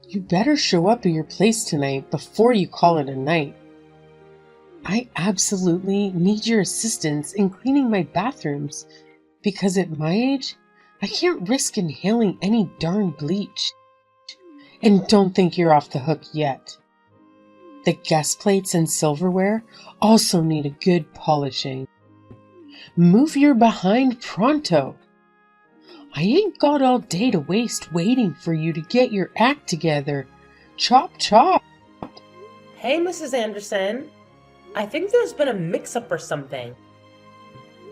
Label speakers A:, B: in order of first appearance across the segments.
A: You better show up at your place tonight before you call it a night. I absolutely need your assistance in cleaning my bathrooms because at my age, I can't risk inhaling any darn bleach. And don't think you're off the hook yet. The guest plates and silverware also need a good polishing. Move your behind pronto. I ain't got all day to waste waiting for you to get your act together. Chop chop.
B: Hey, Mrs. Anderson. I think there's been a mix-up or something.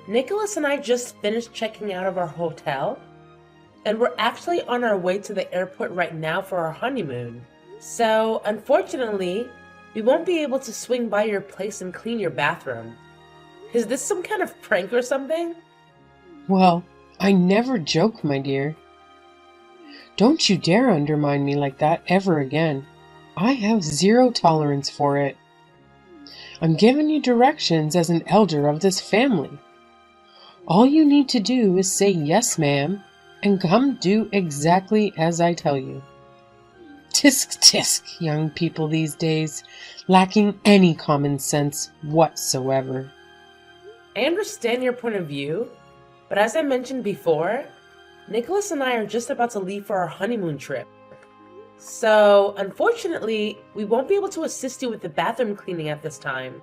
B: Nicholas and I just finished checking out of our hotel, and we're actually on our way to the airport right now for our honeymoon. So, unfortunately, we won't be able to swing by your place and clean your bathroom. Is this some kind of prank or something?
A: Well, I never joke, my dear. Don't you dare undermine me like that ever again. I have zero tolerance for it. I'm giving you directions as an elder of this family. All you need to do is say yes, ma'am, and come do exactly as I tell you. Tisk tisk, young people these days, lacking any common sense whatsoever.
B: I understand your point of view, but as I mentioned before, Nicholas and I are just about to leave for our honeymoon trip. So, unfortunately, we won't be able to assist you with the bathroom cleaning at this time.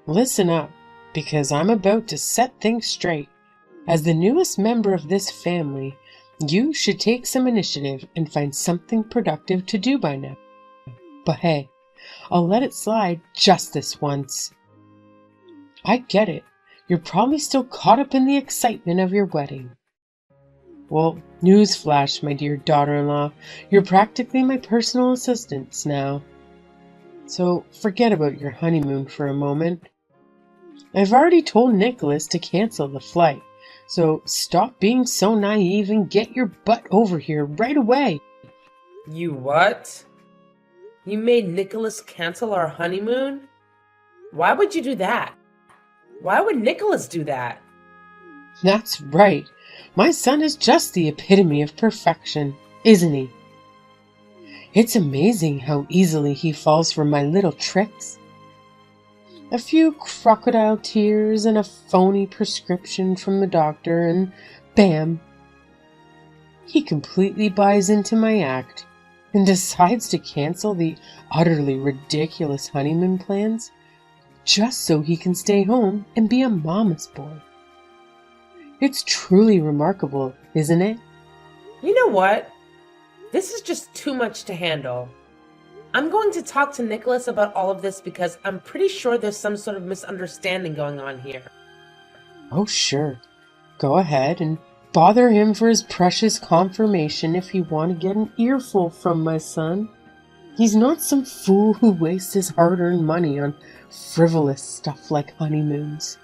A: Listen up, because I'm about to set things straight. As the newest member of this family, you should take some initiative and find something productive to do by now. But hey, I'll let it slide just this once. I get it. You're probably still caught up in the excitement of your wedding. Well, newsflash, my dear daughter-in-law, you're practically my personal assistant now. So forget about your honeymoon for a moment. I've already told Nicholas to cancel the flight, so stop being so naive and get your butt over here right away.
B: You what? You made Nicholas cancel our honeymoon? Why would you do that? Why would Nicholas do that?
A: That's right. My son is just the epitome of perfection, isn't he? It's amazing how easily he falls for my little tricks. A few crocodile tears and a phony prescription from the doctor, and bam! He completely buys into my act and decides to cancel the utterly ridiculous honeymoon plans just so he can stay home and be a mama's boy. It's truly remarkable, isn't it?
B: You know what? This is just too much to handle. I'm going to talk to Nicholas about all of this because I'm pretty sure there's some sort of misunderstanding going on here.
A: Oh, sure. Go ahead and bother him for his precious confirmation if you want to get an earful from my son. He's not some fool who wastes his hard-earned money on frivolous stuff like honeymoons.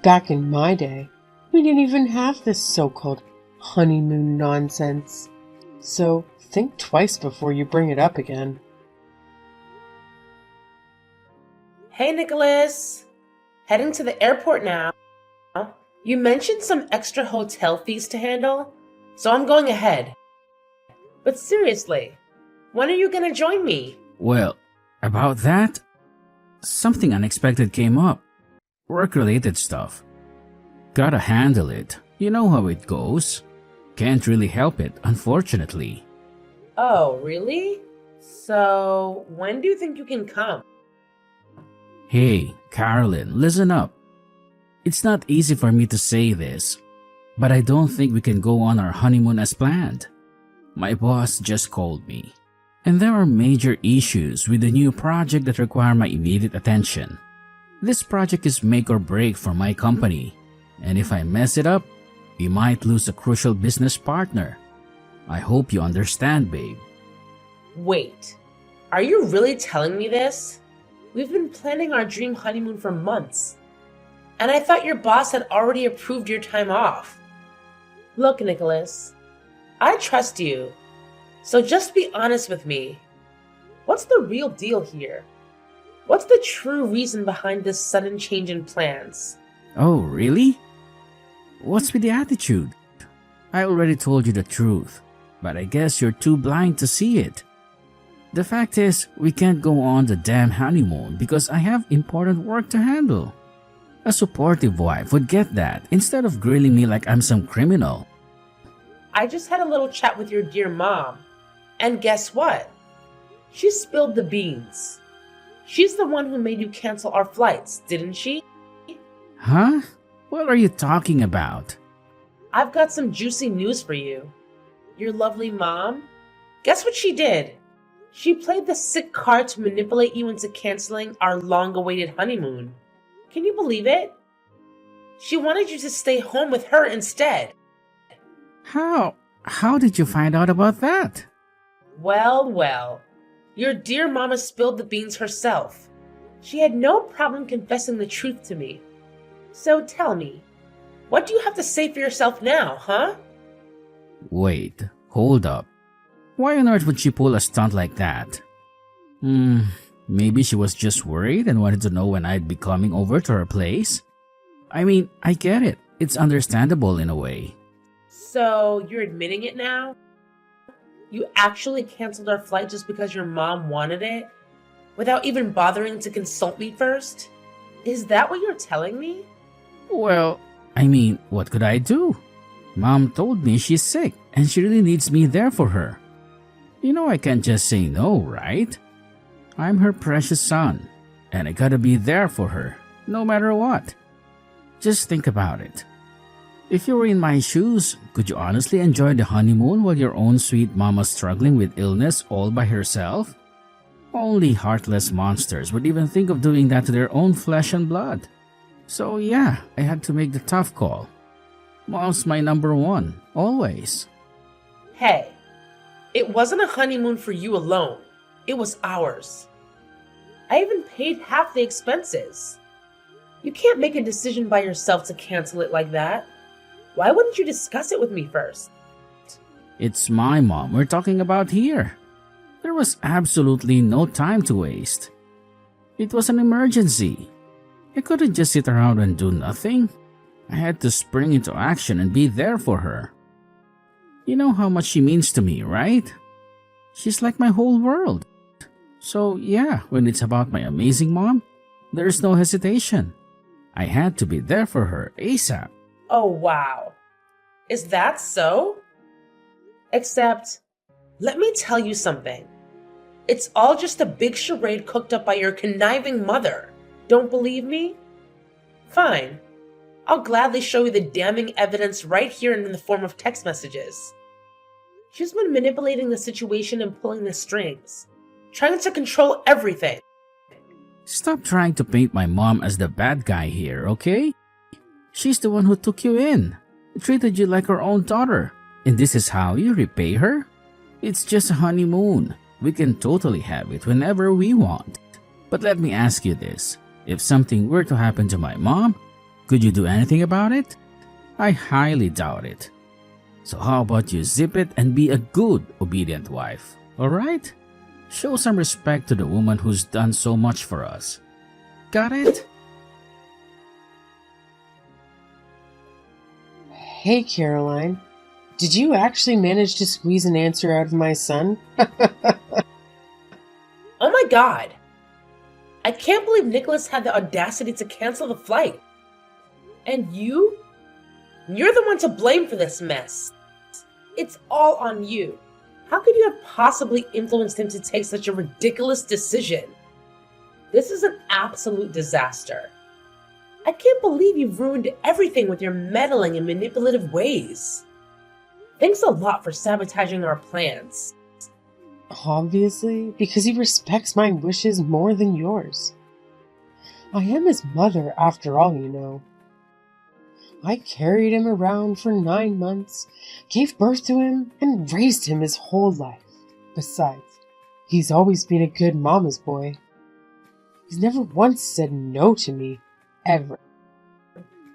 A: Back in my day, we didn't even have this so-called honeymoon nonsense. So think twice before you bring it up again.
B: Hey, Nicholas! Heading to the airport now. You mentioned some extra hotel fees to handle, so I'm going ahead. But seriously, when are you gonna join me?
C: Well, about that, something unexpected came up. Work-related stuff. Gotta handle it. You know how it goes. Can't really help it, unfortunately.
B: Oh, really? So, when do you think you can come?
C: Hey, Carolyn, listen up. It's not easy for me to say this, but I don't think we can go on our honeymoon as planned. My boss just called me, and there are major issues with the new project that require my immediate attention. This project is make or break for my company, and if I mess it up, we might lose a crucial business partner. I hope you understand, babe.
B: Wait, are you really telling me this? We've been planning our dream honeymoon for months, and I thought your boss had already approved your time off. Look, Nicholas, I trust you, so just be honest with me. What's the real deal here? What's the true reason behind this sudden change in plans?
C: Oh, really? What's with the attitude? I already told you the truth. but I guess you're too blind to see it. The fact is, we can't go on the damn honeymoon because I have important work to handle. A supportive wife would get that instead of grilling me like I'm some criminal.
B: I just had a little chat with your dear mom. And guess what? She spilled the beans. She's the one who made you cancel our flights, didn't she?
C: Huh? What are you talking about?
B: I've got some juicy news for you. Your lovely mom? Guess what she did? She played the sick card to manipulate you into canceling our long-awaited honeymoon. Can you believe it? She wanted you to stay home with her instead.
C: How did you find out about that?
B: Well. Your dear mama spilled the beans herself. She had no problem confessing the truth to me. So tell me, what do you have to say for yourself now, huh?
C: Wait, hold up. Why on earth would she pull a stunt like that? Maybe she was just worried and wanted to know when I'd be coming over to her place? I mean, I get it. It's understandable in a way.
B: So, you're admitting it now? You actually canceled our flight just because your mom wanted it? Without even bothering to consult me first? Is that what you're telling me?
C: Well, I mean, what could I do? Mom told me she's sick and she really needs me there for her. You know I can't just say no, right? I'm her precious son, and I gotta be there for her, no matter what. Just think about it. If you were in my shoes, could you honestly enjoy the honeymoon while your own sweet mama's struggling with illness all by herself? Only heartless monsters would even think of doing that to their own flesh and blood. So yeah, I had to make the tough call. Mom's my number one, always.
B: Hey, it wasn't a honeymoon for you alone. It was ours. I even paid half the expenses. You can't make a decision by yourself to cancel it like that. Why wouldn't you discuss it with me first?
C: It's my mom we're talking about here. There was absolutely no time to waste. It was an emergency. I couldn't just sit around and do nothing. I had to spring into action and be there for her. You know how much she means to me, right? She's like my whole world. So yeah, when it's about my amazing mom, there's no hesitation. I had to be there for her ASAP.
B: Oh, wow. Is that so? Except, let me tell you something. It's all just a big charade cooked up by your conniving mother. Don't believe me? Fine. I'll gladly show you the damning evidence right here in the form of text messages. She's been manipulating the situation and pulling the strings, trying to control everything.
C: Stop trying to paint my mom as the bad guy here, okay? She's the one who took you in, treated you like her own daughter, and this is how you repay her? It's just a honeymoon. We can totally have it whenever we want. But let me ask you this. If something were to happen to my mom, could you do anything about it? I highly doubt it. So how about you zip it and be a good, obedient wife, alright? Show some respect to the woman who's done so much for us. Got it?
A: Hey, Caroline. Did you actually manage to squeeze an answer out of my son?
B: Oh my god! I can't believe Nicholas had the audacity to cancel the flight. And you? You're the one to blame for this mess. It's all on you. How could you have possibly influenced him to take such a ridiculous decision? This is an absolute disaster. I can't believe you've ruined everything with your meddling and manipulative ways. Thanks a lot for sabotaging our plans.
A: Obviously, because he respects my wishes more than yours. I am his mother, after all, you know. I carried him around for 9 months, gave birth to him, and raised him his whole life. Besides, he's always been a good mama's boy. He's never once said no to me, ever.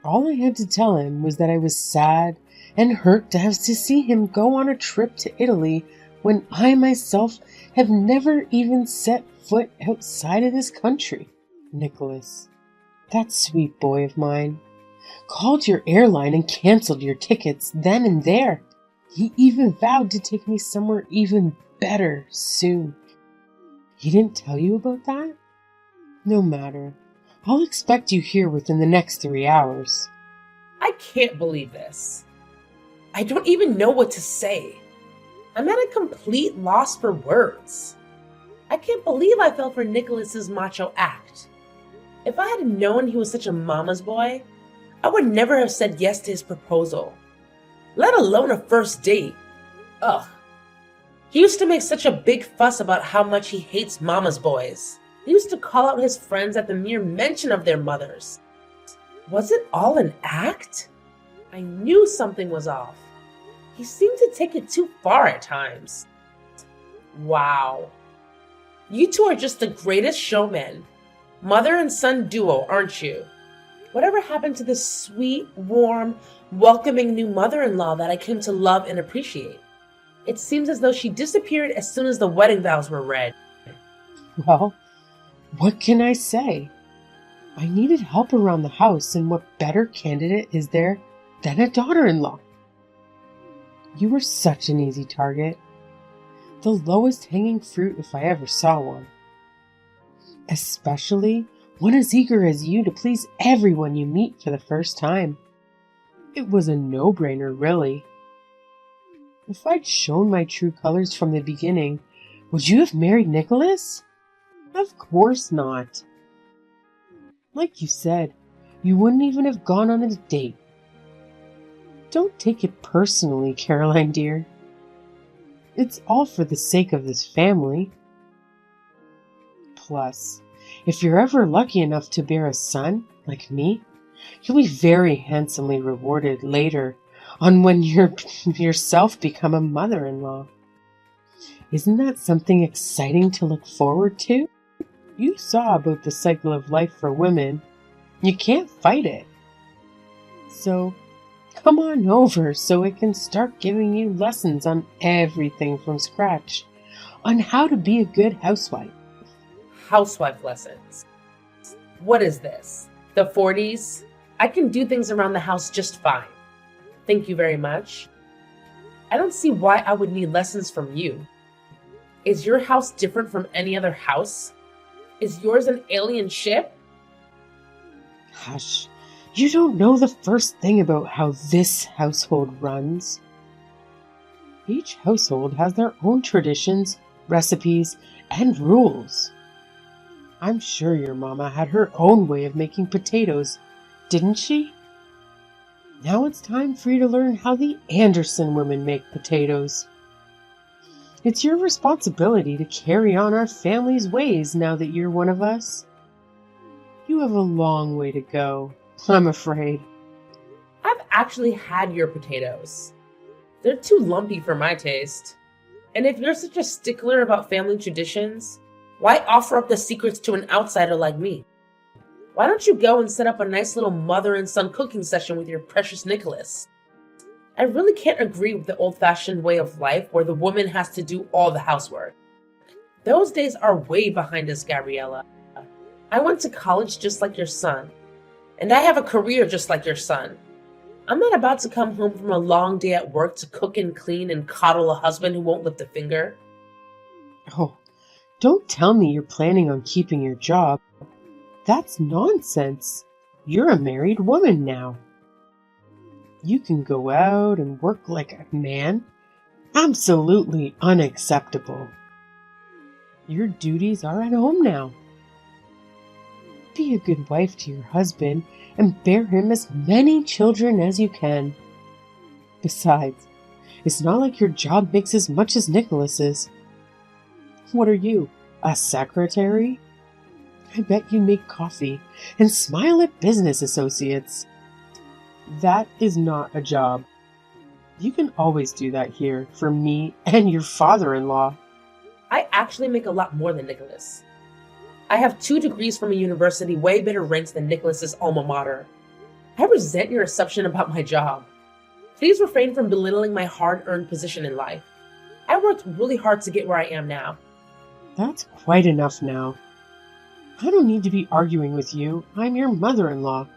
A: All I had to tell him was that I was sad and hurt to have to see him go on a trip to Italy when I myself have never even set foot outside of this country. Nicholas, that sweet boy of mine, called your airline and canceled your tickets then and there. He even vowed to take me somewhere even better soon. He didn't tell you about that? No matter. I'll expect you here within the next 3 hours.
B: I can't believe this. I don't even know what to say. I'm at a complete loss for words. I can't believe I fell for Nicholas's macho act. If I had known he was such a mama's boy, I would never have said yes to his proposal, let alone a first date. Ugh. He used to make such a big fuss about how much he hates mama's boys. He used to call out his friends at the mere mention of their mothers. Was it all an act? I knew something was off. He seemed to take it too far at times. Wow. You two are just the greatest showmen. Mother and son duo, aren't you? Whatever happened to this sweet, warm, welcoming new mother-in-law that I came to love and appreciate? It seems as though she disappeared as soon as the wedding vows were read.
A: Well, what can I say? I needed help around the house, and what better candidate is there than a daughter-in-law? You were such an easy target. The lowest hanging fruit if I ever saw one. Especially one as eager as you to please everyone you meet for the first time. It was a no-brainer, really. If I'd shown my true colors from the beginning, would you have married Nicholas? Of course not. Like you said, you wouldn't even have gone on a date. Don't take it personally, Caroline dear. It's all for the sake of this family. Plus, if you're ever lucky enough to bear a son, like me, you'll be very handsomely rewarded later on when you yourself become a mother-in-law. Isn't that something exciting to look forward to? You saw about the cycle of life for women. You can't fight it. So, come on over so it can start giving you lessons on everything from scratch, on how to be a good housewife.
B: Housewife lessons. What is this? The 40s? I can do things around the house just fine. Thank you very much. I don't see why I would need lessons from you. Is your house different from any other house? Is yours an alien ship?
A: Hush. You don't know the first thing about how this household runs. Each household has their own traditions, recipes, and rules. I'm sure your mama had her own way of making potatoes, didn't she? Now it's time for you to learn how the Anderson women make potatoes. It's your responsibility to carry on our family's ways now that you're one of us. You have a long way to go, I'm afraid.
B: I've actually had your potatoes. They're too lumpy for my taste. And if you're such a stickler about family traditions, why offer up the secrets to an outsider like me? Why don't you go and set up a nice little mother and son cooking session with your precious Nicholas? I really can't agree with the old-fashioned way of life where the woman has to do all the housework. Those days are way behind us, Gabriella. I went to college just like your son, and I have a career just like your son. I'm not about to come home from a long day at work to cook and clean and coddle a husband who won't lift a finger.
A: Oh, don't tell me you're planning on keeping your job. That's nonsense. You're a married woman now. You can go out and work like a man. Absolutely unacceptable. Your duties are at home now. Be a good wife to your husband and bear him as many children as you can. Besides, it's not like your job makes as much as Nicholas's. What are you, a secretary? I bet you make coffee and smile at business associates. That is not a job. You can always do that here for me and your father-in-law.
B: I actually make a lot more than Nicholas. I have 2 degrees from a university way better ranked than Nicholas's alma mater. I resent your assumption about my job. Please refrain from belittling my hard-earned position in life. I worked really hard to get where I am now.
A: That's quite enough now. I don't need to be arguing with you. I'm your mother-in-law.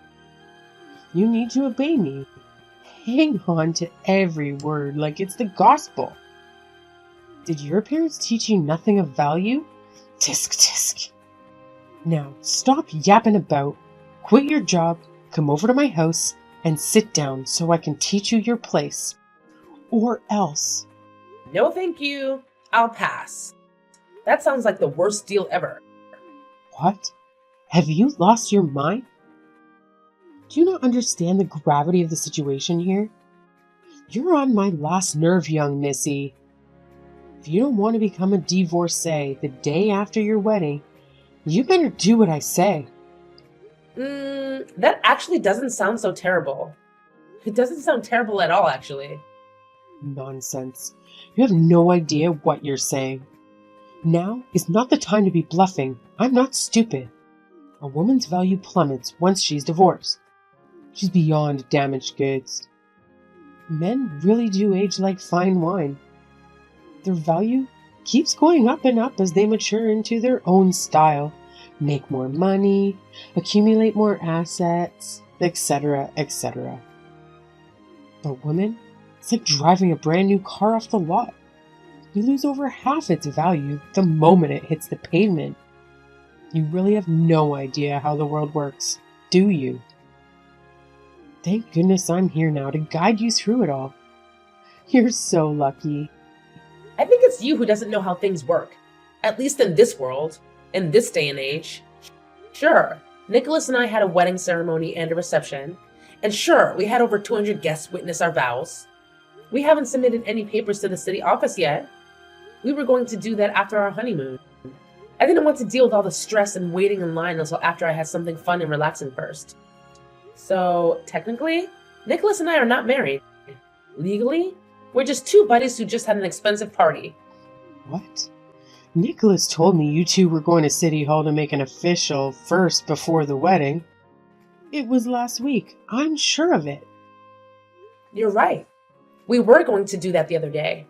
A: You need to obey me. hang on to every word like it's the gospel. Did your parents teach you nothing of value? Tisk tisk. Now, stop yapping about, quit your job, come over to my house, and sit down so I can teach you your place. Or else.
B: No, thank you. I'll pass. That sounds like the worst deal ever.
A: What? Have you lost your mind? Do you not understand the gravity of the situation here? You're on my last nerve, young missy. If you don't want to become a divorcee the day after your wedding, you better do what I say.
B: That actually doesn't sound so terrible. It doesn't sound terrible at all, actually.
A: Nonsense. You have no idea what you're saying. Now is not the time to be bluffing. I'm not stupid. A woman's value plummets once she's divorced. She's beyond damaged goods. Men really do age like fine wine. Their value keeps going up and up as they mature into their own style, make more money, accumulate more assets, etc., etc. But women, it's like driving a brand new car off the lot. You lose over half its value the moment it hits the pavement. You really have no idea how the world works, do you? Thank goodness I'm here now to guide you through it all. You're so lucky.
B: I think it's you who doesn't know how things work. At least in this world, in this day and age. Sure, Nicholas and I had a wedding ceremony and a reception. And sure, we had over 200 guests witness our vows. We haven't submitted any papers to the city office yet. We were going to do that after our honeymoon. I didn't want to deal with all the stress and waiting in line until after I had something fun and relaxing first. So, technically, Nicholas and I are not married. Legally, we're just two buddies who just had an expensive party.
A: What? Nicholas told me you two were going to City Hall to make an official first before the wedding. It was last week. I'm sure of it.
B: You're right. We were going to do that the other day.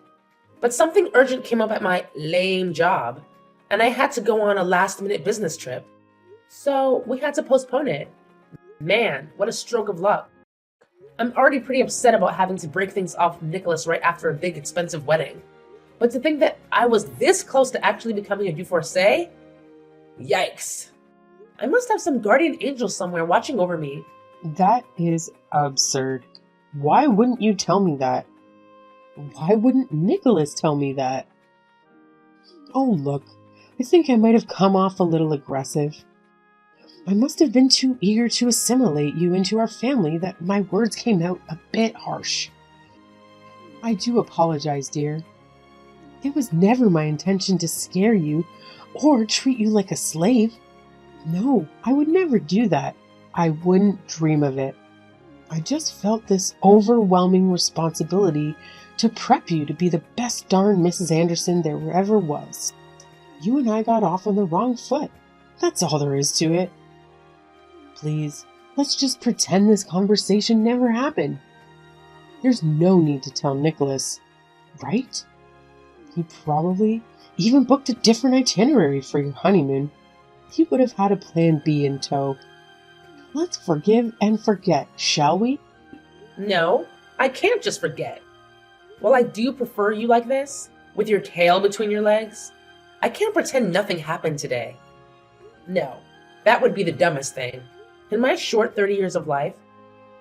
B: But something urgent came up at my lame job, and I had to go on a last-minute business trip. So we had to postpone it. Man, what a stroke of luck. I'm already pretty upset about having to break things off with Nicholas right after a big expensive wedding. But to think that I was this close to actually becoming a divorcee? Yikes. I must have some guardian angel somewhere watching over me.
A: That is absurd. Why wouldn't you tell me that? Why wouldn't Nicholas tell me that? Oh, look, I think I might have come off a little aggressive. I must have been too eager to assimilate you into our family that my words came out a bit harsh. I do apologize, dear. It was never my intention to scare you or treat you like a slave. No, I would never do that. I wouldn't dream of it. I just felt this overwhelming responsibility to prep you to be the best darn Mrs. Anderson there ever was. You and I got off on the wrong foot. That's all there is to it. Please, let's just pretend this conversation never happened. There's no need to tell Nicholas, right? He probably even booked a different itinerary for your honeymoon. He would have had a plan B in tow. Let's forgive and forget, shall we?
B: No, I can't just forget. While I do prefer you like this, with your tail between your legs, I can't pretend nothing happened today. No, that would be the dumbest thing. In my short 30 years of life,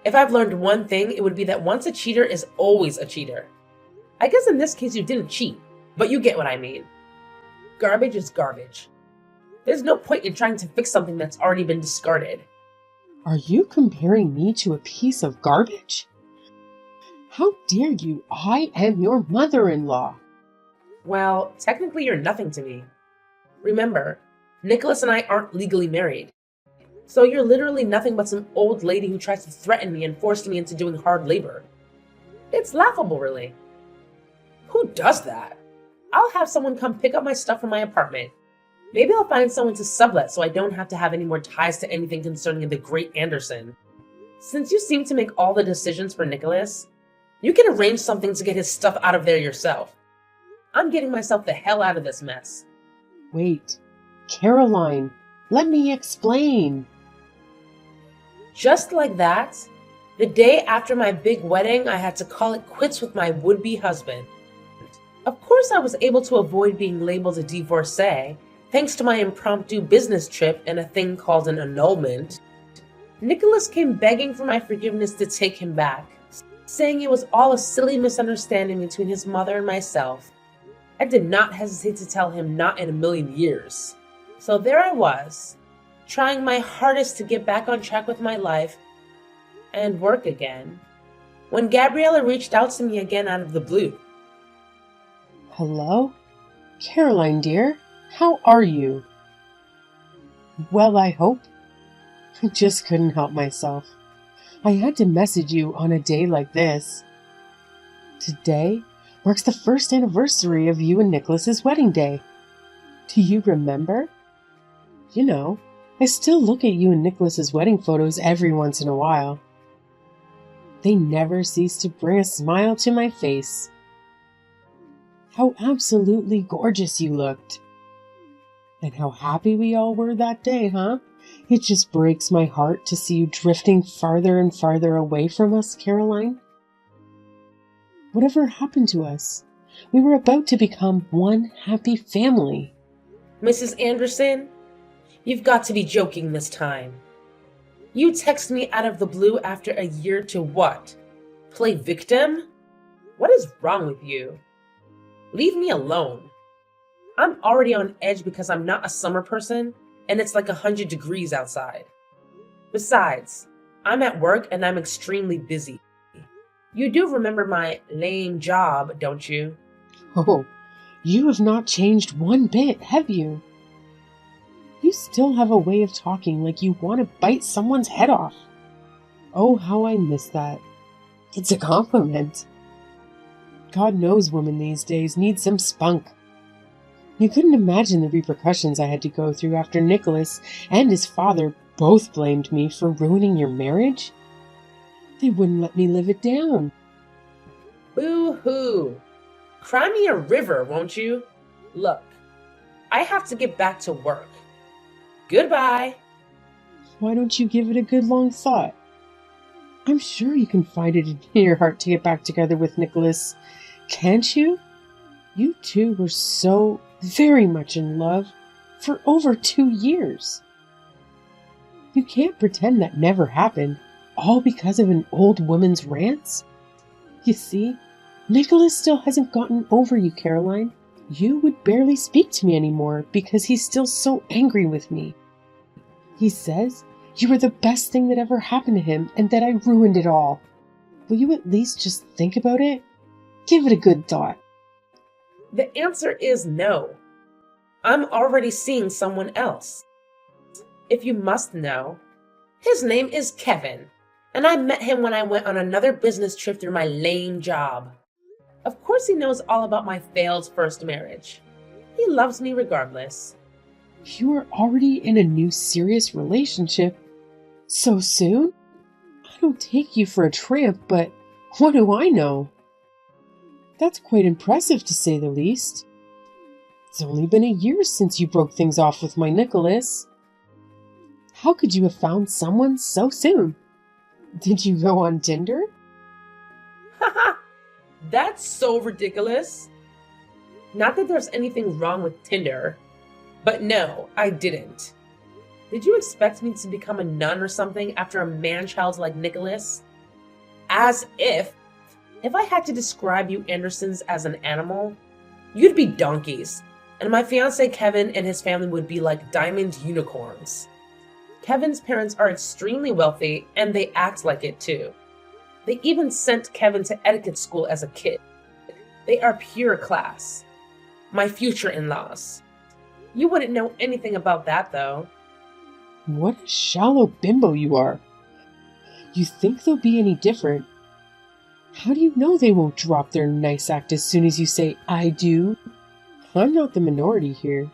B: if I've learned one thing, it would be that once a cheater is always a cheater. I guess in this case you didn't cheat, but you get what I mean. Garbage is garbage. There's no point in trying to fix something that's already been discarded.
A: Are you comparing me to a piece of garbage? How dare you? I am your mother-in-law.
B: Well, technically you're nothing to me. Remember, Nicholas and I aren't legally married. So you're literally nothing but some old lady who tries to threaten me and force me into doing hard labor. It's laughable, really. Who does that? I'll have someone come pick up my stuff from my apartment. Maybe I'll find someone to sublet so I don't have to have any more ties to anything concerning the great Anderson. Since you seem to make all the decisions for Nicholas, you can arrange something to get his stuff out of there yourself. I'm getting myself the hell out of this mess.
A: Wait, Caroline, let me explain.
B: Just like that, The day after my big wedding, I had to call it quits with my would-be husband. Of course, I was able to avoid being labeled a divorcee, thanks to my impromptu business trip and a thing called an annulment. Nicholas came begging for my forgiveness to take him back, saying it was all a silly misunderstanding between his mother and myself. I did not hesitate to tell him not in a million years. So there I was, trying my hardest to get back on track with my life and work again, when Gabriella reached out to me again out of the blue.
A: Hello? Caroline, dear, how are you? Well, I hope. I just couldn't help myself. I had to message you on a day like this. Today marks the first anniversary of you and Nicholas's wedding day. Do you remember? You know, I still look at you and Nicholas's wedding photos every once in a while. They never cease to bring a smile to my face. How absolutely gorgeous you looked. And how happy we all were that day, huh? It just breaks my heart to see you drifting farther and farther away from us, Caroline. Whatever happened to us? We were about to become one happy family.
B: Mrs. Anderson, you've got to be joking this time. You text me out of the blue after a year to what? Play victim? What is wrong with you? Leave me alone. I'm already on edge because I'm not a summer person and it's like 100 degrees outside. Besides, I'm at work and I'm extremely busy. You do remember my lame job, don't you?
A: Oh, you have not changed one bit, have you? You still have a way of talking like you want to bite someone's head off. Oh, how I miss that. It's a compliment. God knows women these days need some spunk. You couldn't imagine the repercussions I had to go through after Nicholas and his father both blamed me for ruining your marriage. They wouldn't let me live it down.
B: Boo-hoo. Cry me a river, won't you? Look, I have to get back to work. Goodbye.
A: Why don't you give it a good long thought? I'm sure you can find it in your heart to get back together with Nicholas. Can't you? You two were so very much in love for over 2 years. You can't pretend that never happened, all because of an old woman's rants. You see, Nicholas still hasn't gotten over you, Caroline. You would barely speak to me anymore because he's still so angry with me. He says you were the best thing that ever happened to him and that I ruined it all. Will you at least just think about it? Give it a good thought.
B: The answer is no. I'm already seeing someone else. If you must know, his name is Kevin, and I met him when I went on another business trip through my lame job. Of course he knows all about my failed first marriage. He loves me regardless.
A: You are already in a new serious relationship? So soon? I don't take you for a tramp, but what do I know? That's quite impressive to say the least. It's only been a year since you broke things off with my Nicholas. How could you have found someone so soon? Did you go on Tinder?
B: Haha, that's so ridiculous. Not that there's anything wrong with Tinder, but no, I didn't. Did you expect me to become a nun or something after a man-child like Nicholas? As if I had to describe you Andersons as an animal, you'd be donkeys, and my fiancé Kevin and his family would be like diamond unicorns. Kevin's parents are extremely wealthy, and they act like it too. They even sent Kevin to etiquette school as a kid. They are pure class. My future in-laws. You wouldn't know anything about that, though.
A: What a shallow bimbo you are. You think they'll be any different? How do you know they won't drop their nice act as soon as you say, I do? I'm not the minority here.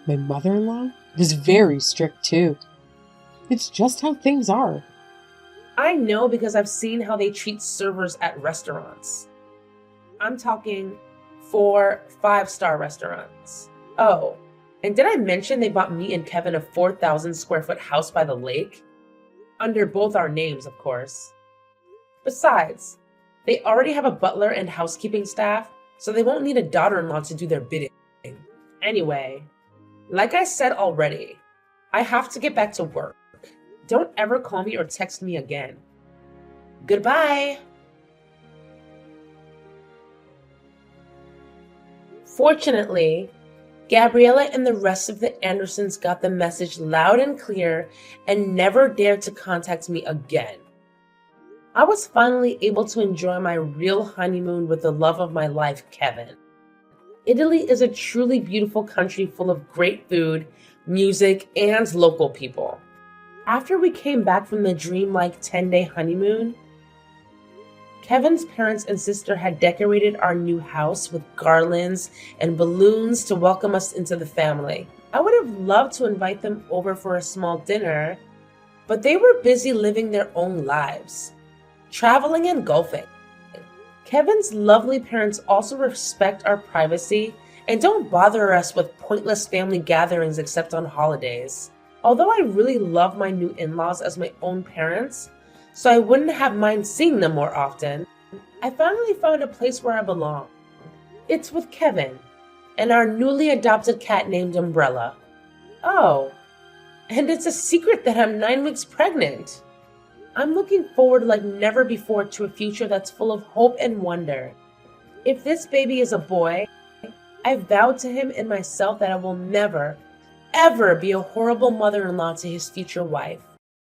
A: My mother-in-law was very strict too. It's just how things are.
B: I know because I've seen how they treat servers at restaurants. I'm talking 4-5-star restaurants. Oh, and did I mention they bought me and Kevin a 4,000 square foot house by the lake? Under both our names, of course. Besides, they already have a butler and housekeeping staff, so they won't need a daughter-in-law to do their bidding. Anyway, like I said already, I have to get back to work. Don't ever call me or text me again. Goodbye! Fortunately, Gabriella and the rest of the Andersons got the message loud and clear and never dared to contact me again. I was finally able to enjoy my real honeymoon with the love of my life, Kevin. Italy is a truly beautiful country full of great food, music, and local people. After we came back from the dreamlike 10-day honeymoon, Kevin's parents and sister had decorated our new house with garlands and balloons to welcome us into the family. I would have loved to invite them over for a small dinner, but they were busy living their own lives, traveling and golfing. Kevin's lovely parents also respect our privacy and don't bother us with pointless family gatherings except on holidays. Although I really love my new in-laws as my own parents, so I wouldn't have mind seeing them more often, I finally found a place where I belong. It's with Kevin and our newly adopted cat named Umbrella. Oh, and it's a secret that I'm 9 weeks pregnant. I'm looking forward like never before to a future that's full of hope and wonder. If this baby is a boy, I've vowed to him and myself that I will never, ever be a horrible mother-in-law to his future wife.